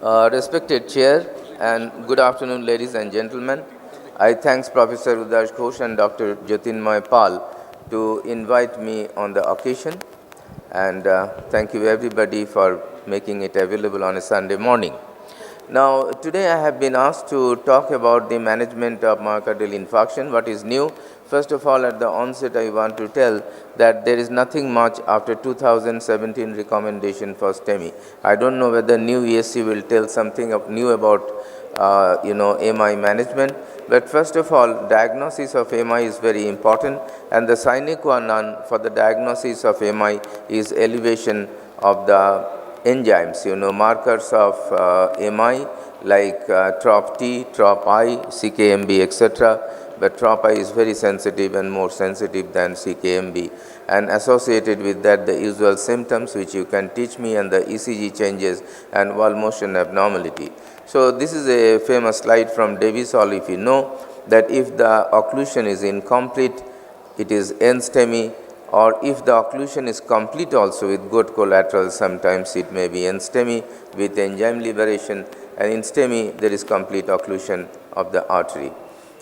Respected Chair and good afternoon, ladies and gentlemen. I thank Professor Udash Ghosh and Dr. Jyotinmoy Pal to invite me on the occasion, and thank you everybody for making it available on a Sunday morning. Now, today I have been asked to talk about the management of myocardial infarction. What is new? First of all, at the onset, I want to tell that there is nothing much after 2017 recommendation for STEMI. I don't know whether new ESC will tell something new about MI management. But first of all, diagnosis of MI is very important, and the sine qua non for the diagnosis of MI is elevation of the enzymes, markers of MI like TROP-T, TROP-I, CKMB, etc. But TROP-I is very sensitive and more sensitive than CKMB. And associated with that, the usual symptoms which you can teach me, and the ECG changes and wall motion abnormality. So this is a famous slide from Davis Hall. If you know that if the occlusion is incomplete, it is NSTEMI, or if the occlusion is complete also with good collateral, sometimes it may be NSTEMI with enzyme liberation, and in STEMI there is complete occlusion of the artery.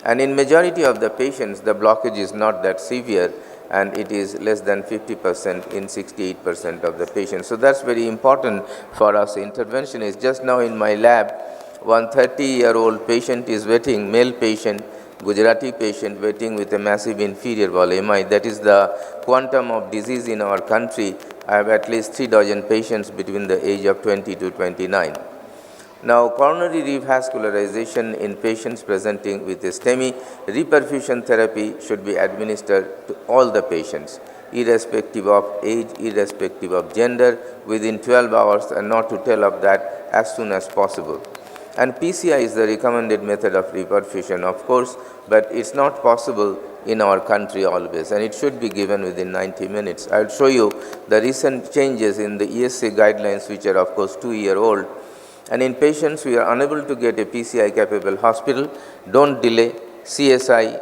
And in majority of the patients, the blockage is not that severe, and it is less than 50% in 68% of the patients. So that's very important for us. Intervention is just now in my lab, one 30-year-old patient is waiting, male patient, Gujarati patient waiting with a massive inferior wall MI. That is the quantum of disease in our country. I have at least 3 dozen patients between the age of 20 to 29. Now, coronary revascularization in patients presenting with STEMI, reperfusion therapy should be administered to all the patients, irrespective of age, irrespective of gender, within 12 hours, and not to tell of that as soon as possible. And PCI is the recommended method of reperfusion, of course, but it's not possible in our country always, and it should be given within 90 minutes. I'll show you the recent changes in the ESC guidelines, which are of course 2-year-old. And in patients who are unable to get a PCI capable hospital, don't delay. CSI,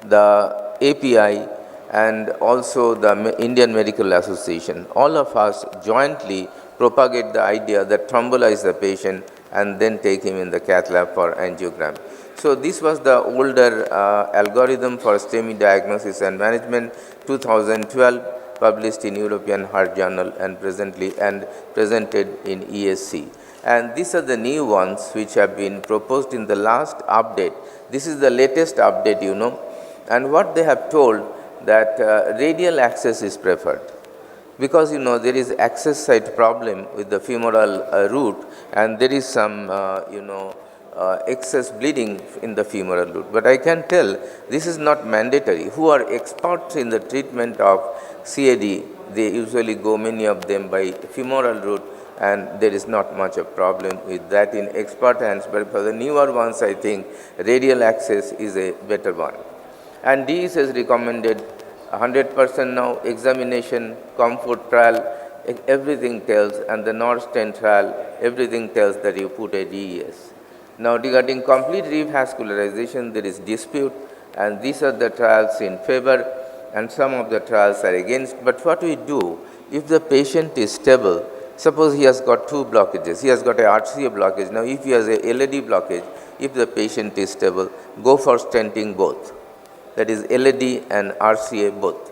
the API, and also the Indian Medical Association, all of us jointly propagate the idea that thrombolize the patient and then take him in the cath lab for angiogram. So this was the older algorithm for STEMI diagnosis and management, 2012, published in European Heart Journal and presented in ESC. And these are the new ones which have been proposed in the last update. This is the latest update, and what they have told that radial access is preferred. Because there is access site problem with the femoral root, and there is some excess bleeding in the femoral root. But I can tell this is not mandatory. Who are experts in the treatment of CAD, they usually go, many of them, by femoral root, and there is not much of problem with that in expert hands. But for the newer ones, I think radial access is a better one. And DES has recommended 100% now, examination, comfort trial, everything tells, and the North-10 trial, everything tells that you put a DES. Now, regarding complete revascularization, there is dispute, and these are the trials in favor, and some of the trials are against. But what we do, if the patient is stable, suppose he has got 2 blockages, he has got a RCA blockage. Now, if he has a LAD blockage, if the patient is stable, go for stenting both. That is LAD and RCA both,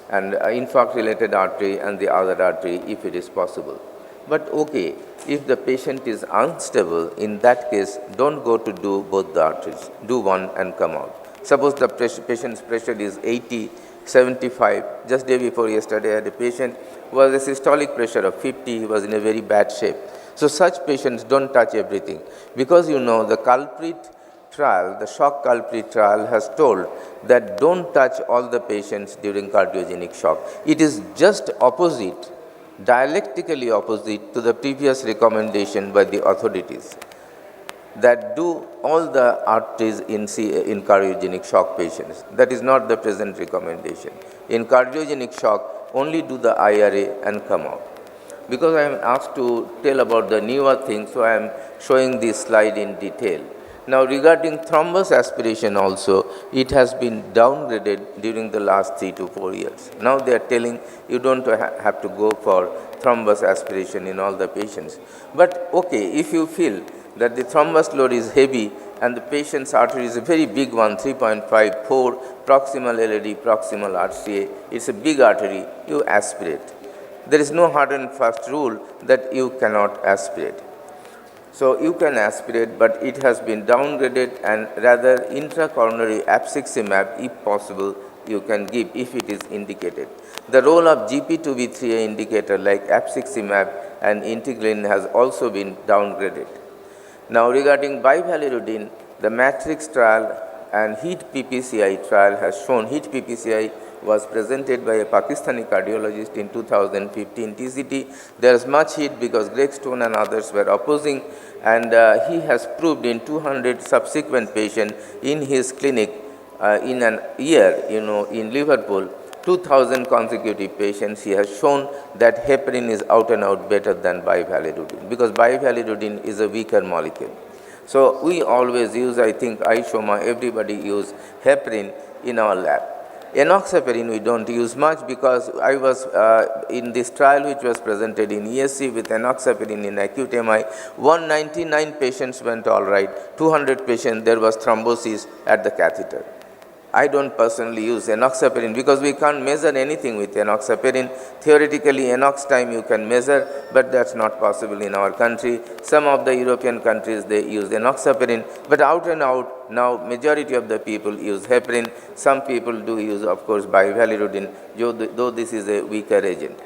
and infarct-related artery and the other artery if it is possible. But okay, if the patient is unstable, in that case, don't go to do both the arteries. Do one and come out. Suppose the patient's pressure is 80, 75. Just day before yesterday, I had a patient who has a systolic pressure of 50. He was in a very bad shape. So such patients don't touch everything, because the culprit trial, the shock culprit trial, has told that don't touch all the patients during cardiogenic shock. It is just opposite, dialectically opposite to the previous recommendation by the authorities, that do all the arteries in cardiogenic shock patients. That is not the present recommendation. In cardiogenic shock, only do the IRA and come out. Because I am asked to tell about the newer things, so I am showing this slide in detail. Now, regarding thrombus aspiration also, it has been downgraded during the last 3 to 4 years. Now they are telling you don't have to go for thrombus aspiration in all the patients. But okay, if you feel that the thrombus load is heavy and the patient's artery is a very big one, 3.54, proximal LAD, proximal RCA, it's a big artery, you aspirate. There is no hard and fast rule that you cannot aspirate. So you can aspirate, but it has been downgraded, and rather intracoronary apixaban, if possible, you can give if it is indicated. The role of GP2B3A indicator like apixaban and integrin has also been downgraded. Now regarding bivalirudin, the matrix trial and HEAT PPCI trial has shown, HEAT PPCI was presented by a Pakistani cardiologist in 2015 TCT. There is much heat because Greg Stone and others were opposing, and he has proved in 200 subsequent patients in his clinic in an year, in Liverpool, 2000 consecutive patients, he has shown that heparin is out and out better than bivalirudin, because bivalirudin is a weaker molecule. So we always use, I think Aishoma, everybody use heparin in our lab. Enoxaparin we don't use much, because I was in this trial which was presented in ESC with enoxaparin in acute MI, 199 patients went all right, 200 patients there was thrombosis at the catheter. I don't personally use enoxaparin because we can't measure anything with enoxaparin. Theoretically, enox time you can measure, but that's not possible in our country. Some of the European countries, they use enoxaparin, but out and out, now majority of the people use heparin. Some people do use, of course, bivalirudin, though this is a weaker agent.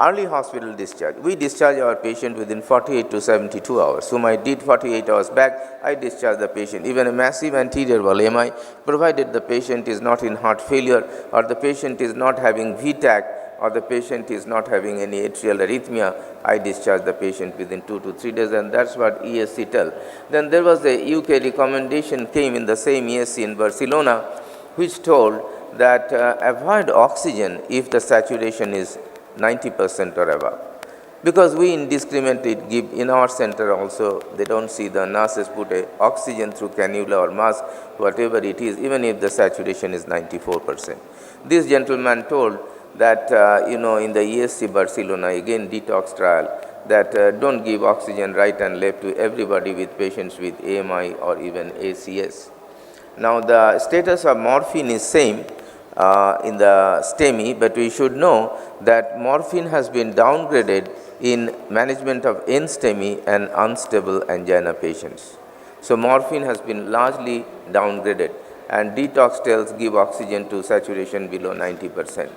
Early hospital discharge. We discharge our patient within 48 to 72 hours. So I did 48 hours back, I discharge the patient. Even a massive anterior wall MI, provided the patient is not in heart failure, or the patient is not having VTAC, or the patient is not having any atrial arrhythmia, I discharge the patient within 2 to 3 days, and that's what ESC tell. Then there was a UK recommendation came in the same ESC in Barcelona, which told that avoid oxygen if the saturation is 90% or above, because we indiscriminately give in our center also. They don't see the nurses put a oxygen through cannula or mask, whatever it is, even if the saturation is 94%. This gentleman told that in the ESC Barcelona, again detox trial, that don't give oxygen right and left to everybody with patients with AMI or even ACS. Now the status of morphine is same in the STEMI, but we should know that morphine has been downgraded in management of NSTEMI and unstable angina patients. So morphine has been largely downgraded, and detox tells give oxygen to saturation below 90%.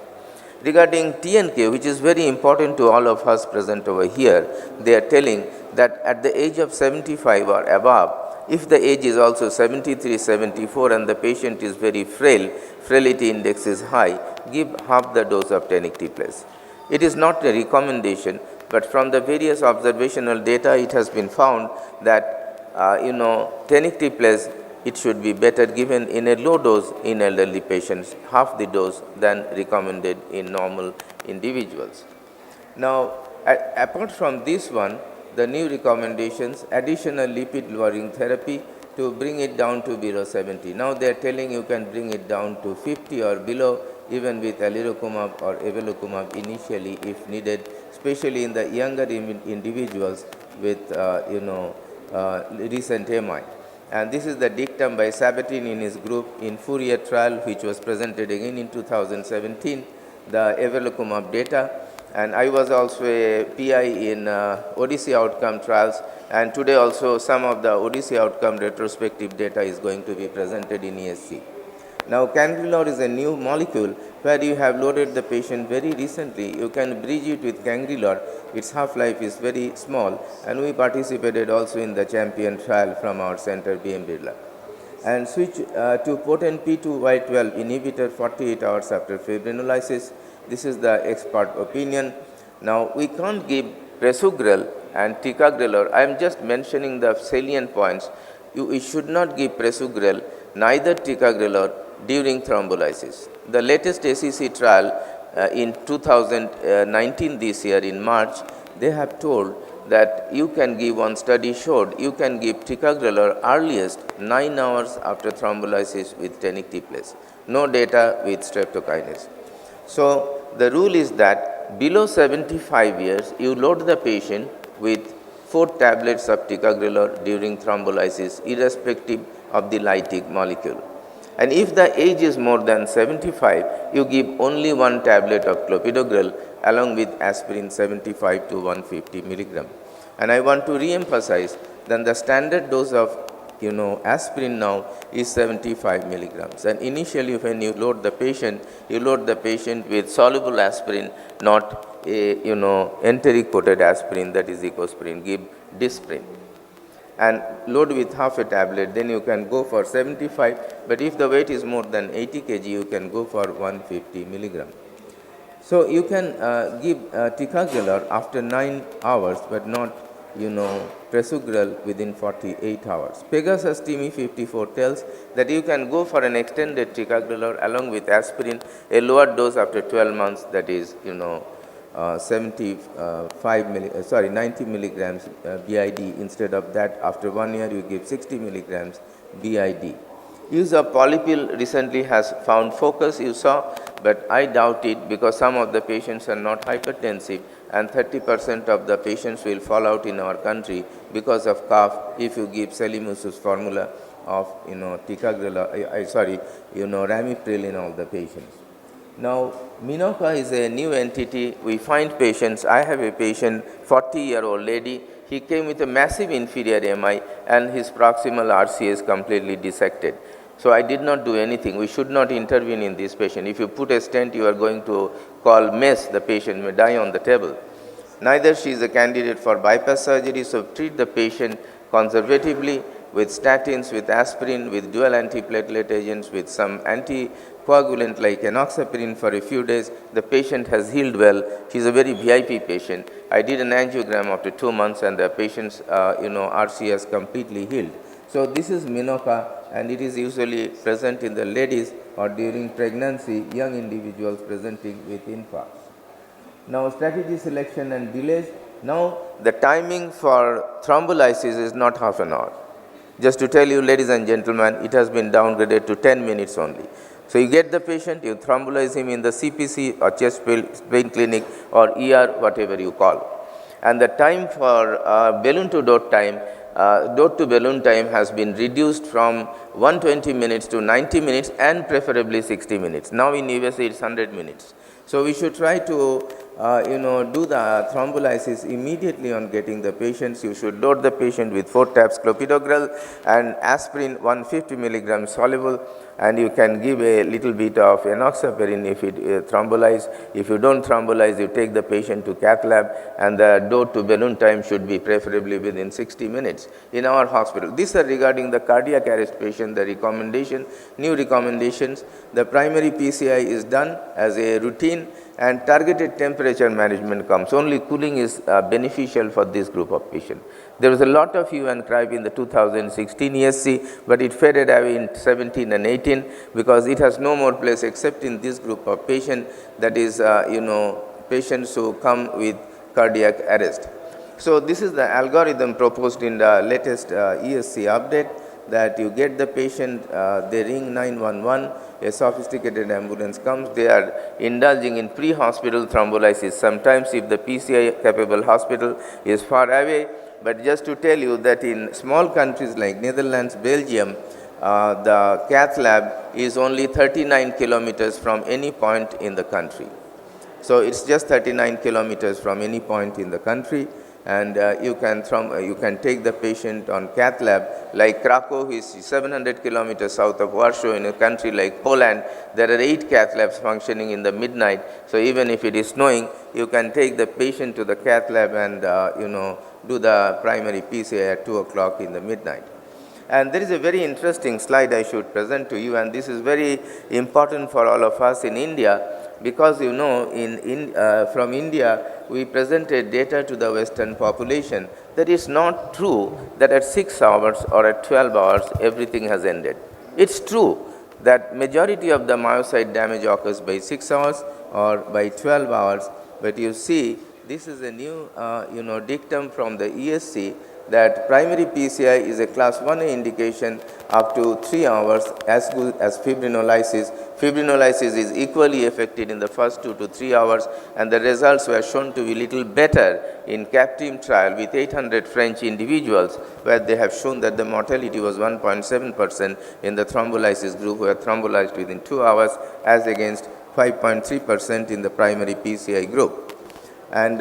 Regarding TNK, which is very important to all of us present over here, they are telling that at the age of 75 or above, if the age is also 73, 74 and the patient is very frail, frailty index is high, give half the dose of tenecteplase. It is not a recommendation, but from the various observational data, it has been found that tenecteplase, it should be better given in a low dose in elderly patients, half the dose than recommended in normal individuals. Now, apart from this one, the new recommendations, additional lipid lowering therapy to bring it down to below 70. Now they are telling you can bring it down to 50 or below, even with alirocumab or evolocumab initially if needed, especially in the younger individuals with recent MI. And this is the dictum by Sabatin in his group in Fourier trial, which was presented again in 2017, the evolocumab data. And I was also a PI in Odyssey outcome trials, and today also some of the Odyssey outcome retrospective data is going to be presented in ESC. Now cangrelor is a new molecule where you have loaded the patient very recently. You can bridge it with cangrelor. Its half-life is very small, and we participated also in the champion trial from our center, BM Birla. And switch to potent P2Y12 inhibitor 48 hours after fibrinolysis. This is the expert opinion. Now we can't give prasugrel and ticagrelor. I am just mentioning the salient points. You should not give prasugrel, neither ticagrelor during thrombolysis. The latest ACC trial in 2019 this year in March, they have told that you can give, one study showed, you can give ticagrelor earliest 9 hours after thrombolysis with tenecteplase. No data with streptokinase. So the rule is that below 75 years, you load the patient with 4 tablets of ticagrelor during thrombolysis, irrespective of the lytic molecule. And if the age is more than 75, you give only 1 tablet of clopidogrel along with aspirin 75 to 150 milligram. And I want to re-emphasize that the standard dose of aspirin now is 75 milligrams. And initially when you load the patient with soluble aspirin, not a enteric coated aspirin, that is ecospirin, give disprin. And load with half a tablet, then you can go for 75, but if the weight is more than 80 kg, you can go for 150 milligram. So you can give ticagrelor after 9 hours, but not prasugrel within 48 hours. Pegasus TIMI 54 tells that you can go for an extended ticagrelor along with aspirin, a lower dose after 12 months, that is 90 milligrams BID. Instead of that, after 1 year you give 60 milligrams BID. Use of polypill recently has found focus, you saw, but I doubt it because some of the patients are not hypertensive and 30% of the patients will fall out in our country because of cough if you give Selimus's formula of ticagrelor, ramipril in all the patients. Now, Minoca is a new entity. We find patients. I have a patient, 40-year-old lady. He came with a massive inferior MI and his proximal RCA is completely dissected. So I did not do anything. We should not intervene in this patient. If you put a stent, you are going to call mess. The patient may die on the table. Neither she is a candidate for bypass surgery. So treat the patient conservatively with statins, with aspirin, with dual antiplatelet agents, with some anticoagulant like enoxaparin for a few days. The patient has healed well. She is a very VIP patient. I did an angiogram after 2 months and the patient's RC has completely healed. So this is Minoca and it is usually present in the ladies or during pregnancy, young individuals presenting with infarcts. Now strategy selection and delays. Now the timing for thrombolysis is not half an hour. Just to tell you, ladies and gentlemen, it has been downgraded to 10 minutes only. So you get the patient, you thrombolyze him in the CPC or chest pain clinic or ER, whatever you call. And the time for balloon to dot time, dot to balloon time has been reduced from 120 minutes to 90 minutes and preferably 60 minutes. Now in USA it's 100 minutes. So we should try to do the thrombolysis immediately on getting the patients. You should load the patient with 4 tabs clopidogrel and aspirin 150 milligrams soluble, and you can give a little bit of enoxaparin if it thrombolyze. If you don't thrombolyze, you take the patient to cath lab, and the dot to balloon time should be preferably within 60 minutes in our hospital. These are regarding the cardiac arrest patient, the recommendation, new recommendations. The primary PCI is done as a routine and targeted temperature management comes. Only cooling is beneficial for this group of patients. There was a lot of hue and cry in the 2016 ESC, but it faded away in 17 and 18 because it has no more place except in this group of patients, that is, patients who come with cardiac arrest. So this is the algorithm proposed in the latest ESC update, that you get the patient, they ring 911, a sophisticated ambulance comes, they are indulging in pre-hospital thrombolysis. Sometimes if the PCI capable hospital is far away, but just to tell you that in small countries like Netherlands, Belgium, the cath lab is only 39 kilometers from any point in the country. So it's just 39 kilometers from any point in the country. And you can take the patient on cath lab like Krakow, is 700 kilometers south of Warsaw. In a country like Poland, there are 8 cath labs functioning in the midnight. So even if it is snowing, you can take the patient to the cath lab and do the primary PCI at 2 o'clock in the midnight. And there is a very interesting slide I should present to you, and this is very important for all of us in India, because from India we presented data to the Western population that it's not true that at 6 hours or at 12 hours everything has ended. It's true that majority of the myocyte damage occurs by 6 hours or by 12 hours, but you see this is a new dictum from the ESC that primary PCI is a class 1A indication up to 3 hours as good as fibrinolysis. Fibrinolysis is equally affected in the first 2 to 3 hours, and the results were shown to be little better in CAPTEAM trial with 800 French individuals, where they have shown that the mortality was 1.7% in the thrombolysis group who were thrombolized within 2 hours as against 5.3% in the primary PCI group. And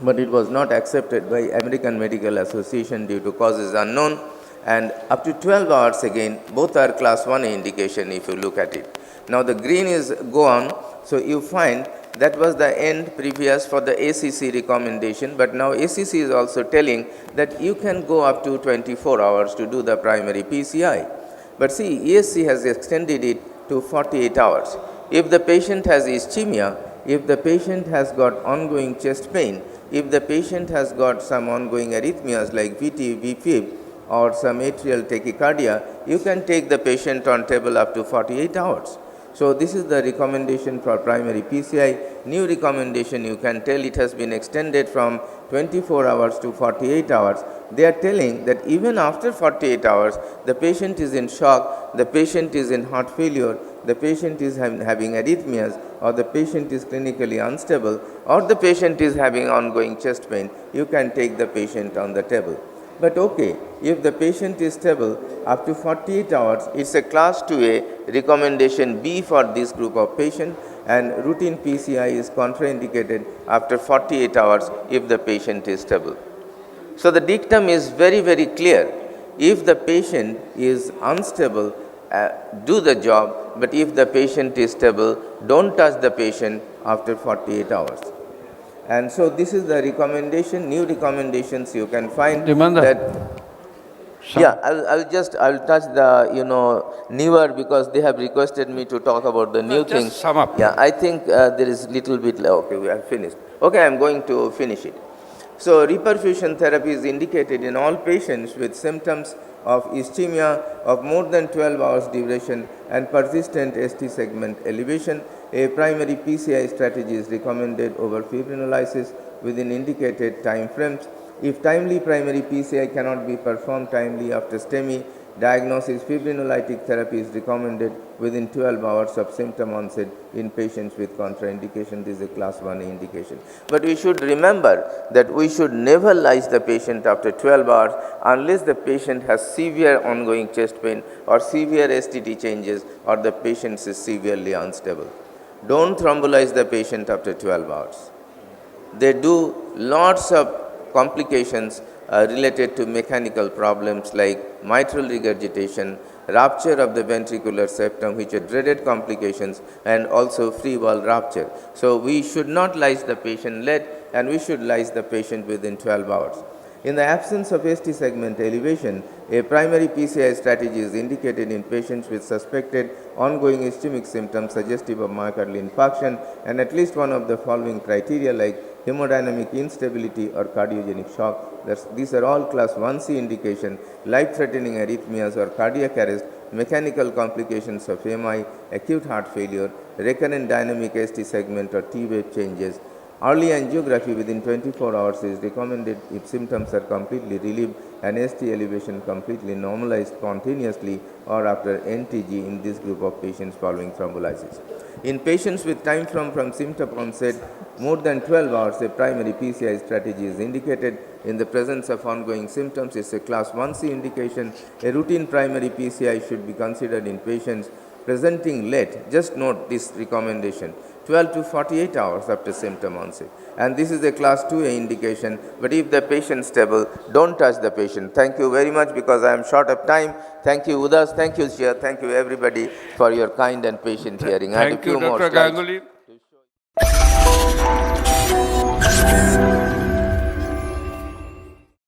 but it was not accepted by American Medical Association due to causes unknown, and up to 12 hours again, both are class 1A indication if you look at it. Now the green is gone, so you find that was the end previous for the ACC recommendation, but now ACC is also telling that you can go up to 24 hours to do the primary PCI. But see, ESC has extended it to 48 hours. If the patient has ischemia, if the patient has got ongoing chest pain, if the patient has got some ongoing arrhythmias like VT, VFib or some atrial tachycardia, you can take the patient on table up to 48 hours. So this is the recommendation for primary PCI. New recommendation, you can tell it has been extended from 24 hours to 48 hours. They are telling that even after 48 hours, the patient is in shock, the patient is in heart failure, the patient is having arrhythmias, or the patient is clinically unstable, or the patient is having ongoing chest pain, you can take the patient on the table. But okay, if the patient is stable up to 48 hours, it's a class 2A recommendation B for this group of patients, and routine PCI is contraindicated after 48 hours if the patient is stable. So the dictum is very, very clear. If the patient is unstable, do the job, but if the patient is stable, don't touch the patient after 48 hours. And so this is the recommendation, new recommendations you can find that. Yeah, I'll touch the newer, because they have requested me to talk about the new things. Sum up. Yeah, I think there is little bit. Okay, we have finished. Okay, I'm going to finish it. So reperfusion therapy is indicated in all patients with symptoms of ischemia of more than 12 hours duration and persistent ST segment elevation. A primary PCI strategy is recommended over fibrinolysis within indicated time frames. If timely primary PCI cannot be performed timely after STEMI, diagnosis fibrinolytic therapy is recommended within 12 hours of symptom onset in patients with contraindication. This is a class 1A indication. But we should remember that we should never lyse the patient after 12 hours unless the patient has severe ongoing chest pain or severe STT changes or the patient is severely unstable. Don't thrombolyze the patient after 12 hours. They do lots of complications related to mechanical problems like mitral regurgitation, rupture of the ventricular septum, which are dreaded complications, and also free wall rupture. So we should not lyse the patient late, and we should lyse the patient within 12 hours. In the absence of ST segment elevation, a primary PCI strategy is indicated in patients with suspected ongoing ischemic symptoms suggestive of myocardial infarction and at least one of the following criteria like hemodynamic instability or cardiogenic shock. These are all class 1C indication, life-threatening arrhythmias or cardiac arrest, mechanical complications of MI, acute heart failure, recurrent dynamic ST segment or T-wave changes. Early angiography within 24 hours is recommended if symptoms are completely relieved and ST elevation completely normalized spontaneously or after NTG in this group of patients following thrombolysis. In patients with time from symptom onset more than 12 hours, a primary PCI strategy is indicated. In the presence of ongoing symptoms, it's a class 1C indication. A routine primary PCI should be considered in patients presenting late. Just note this recommendation, 12 to 48 hours after symptom onset. And this is a class 2A indication, but if the patient is stable, don't touch the patient. Thank you very much because I am short of time. Thank you, Udas. Thank you, Shia. Thank you, everybody, for your kind and patient hearing. Thank you, Dr. Ganguly.